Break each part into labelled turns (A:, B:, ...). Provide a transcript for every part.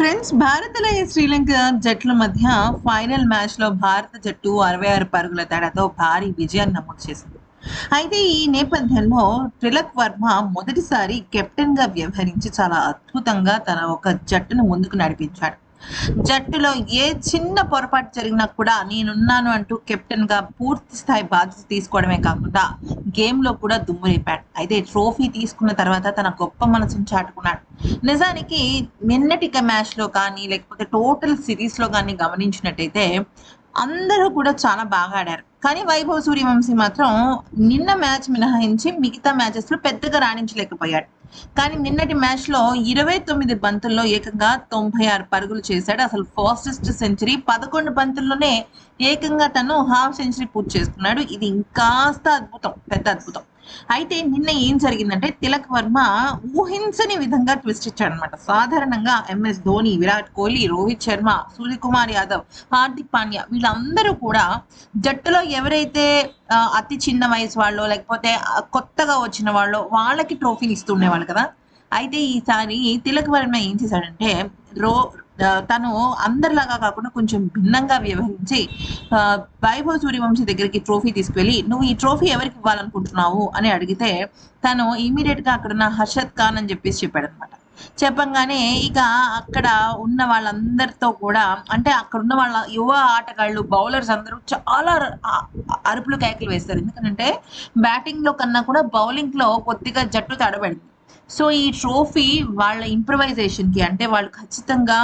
A: Friends, Bharat అలాగే శ్రీలంక జట్ల మధ్య ఫైనల్ మ్యాచ్‌లో భారత జట్టు 66 పరుగుల తేడాతో భారీ విజయాన్ని నమోదు చేసింది. అయితే ఈ నేపథ్యంలో తిలక్ వర్మ మొదటిసారి కెప్టెన్‌గా వ్యవహరించి చాలా అద్భుతంగా తన ఒక జట్టును ముందుకు నడిపించాడు. జట్టులో ఏ చిన్న పొరపాటు జరిగినా కూడా నేనున్నాను అంటూ కెప్టెన్‌గా పూర్తి స్థాయి బాధ్యత తీసుకోవడమే కాకుండా గేమ్‌లో కూడా దుమ్ము రేపాడు. అయితే ట్రోఫీ తీసుకున్న తర్వాత తన గొప్ప మనసును చాటుకున్నాడు. నిజానికి నిన్నటి మ్యాచ్‌లో కానీ లేకపోతే టోటల్ సిరీస్‌లో గాని గమనించినట్టయితే అందరూ కూడా చాలా బాగా ఆడారు. కానీ వైభవ్ సూర్యవంశీ మాత్రం నిన్న మ్యాచ్ మినహాయించి మిగతా మ్యాచెస్‌లో పెద్దగా రాణించలేకపోయాడు. కానీ నిన్నటి మ్యాచ్‌లో 29 బంతుల్లో ఏకంగా 96 పరుగులు చేశాడు. అసలు ఫాస్టెస్ట్ సెంచరీ 11 బంతుల్లోనే ఏకంగా తను హాఫ్ సెంచరీ పూర్తి చేసుకున్నాడు. ఇది ఇంకాస్త అద్భుతం. పెద్ద అద్భుతం. అయితే నిన్న ఏం జరిగిందంటే తిలక్ వర్మ ఊహించని విధంగా ట్విస్ట్ ఇచ్చాడనమాట. సాధారణంగా ఎంఎస్ ధోని, విరాట్ కోహ్లీ, రోహిత్ శర్మ, సూర్యకుమార్ యాదవ్, హార్దిక్ పాండ్యా వీళ్ళందరూ కూడా జట్టులో ఎవరైతే అతి చిన్న వయసు వాళ్ళో లేకపోతే కొత్తగా వచ్చిన వాళ్ళో వాళ్ళకి ట్రోఫీని ఇస్తుండేవాళ్ళు కదా. అయితే ఈసారి తిలక్ వర్మ ఏం చేశాడంటే రో తను అందరిలాగా కాకుండా కొంచెం భిన్నంగా వ్యవహరించి వైభవ్ సూర్యవంశీ దగ్గరికి ట్రోఫీ తీసుకువెళ్ళి నువ్వు ఈ ట్రోఫీ ఎవరికి ఇవ్వాలనుకుంటున్నావు అని అడిగితే తను ఇమీడియట్ గా అక్కడున్న హర్షద్ ఖాన్ అని చెప్పేసి చెప్పాడనమాట. చెప్పంగానే ఇక అక్కడ ఉన్న వాళ్ళందరితో కూడా అంటే అక్కడ ఉన్న వాళ్ళ యువ ఆటగాళ్ళు బౌలర్స్ అందరూ చాలా అరుపులు కేకలు వేస్తారు. ఎందుకంటే బ్యాటింగ్ లో కన్నా కూడా బౌలింగ్ లో కొద్దిగా జట్టు తడబడింది. సో ఈ ట్రోఫీ వాళ్ళ ఇంప్రవైజేషన్ కి అంటే వాళ్ళు ఖచ్చితంగా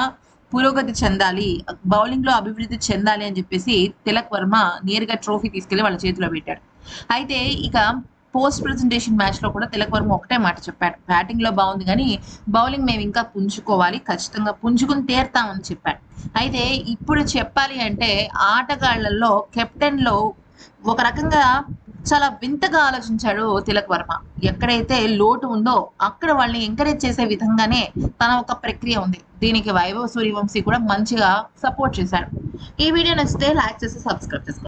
A: పురోగతి చెందాలి, బౌలింగ్ లో అభివృద్ధి చెందాలి అని చెప్పేసి తిలక్ వర్మ నేరుగా ట్రోఫీ తీసుకెళ్లి వాళ్ళ చేతిలో పెట్టాడు. అయితే ఇక పోస్ట్ ప్రెజెంటేషన్ మ్యాచ్ లో కూడా తిలక్ వర్మ ఒకటే మాట చెప్పాడు, బ్యాటింగ్ లో బాగుంది కానీ బౌలింగ్ మేము ఇంకా పుంజుకోవాలి, ఖచ్చితంగా పుంజుకుని తీరుతామని చెప్పాడు. అయితే ఇప్పుడు చెప్పాలి అంటే ఆటగాళ్లలో కెప్టెన్ లో ఒక రకంగా చాలా వింతగా ఆలోచించాడు తిలక్ వర్మ. ఎక్కడైతే లోటు ఉందో అక్కడ వాళ్ళని ఎంకరేజ్ చేసే విధంగానే తన ఒక ప్రక్రియ ఉంది. దీనికి వైభవ్ సూర్యవంశీ కూడా మంచిగా సపోర్ట్ చేశాడు. ఈ వీడియో నచ్చితే లైక్ చేసి సబ్స్క్రైబ్ చేసుకోండి.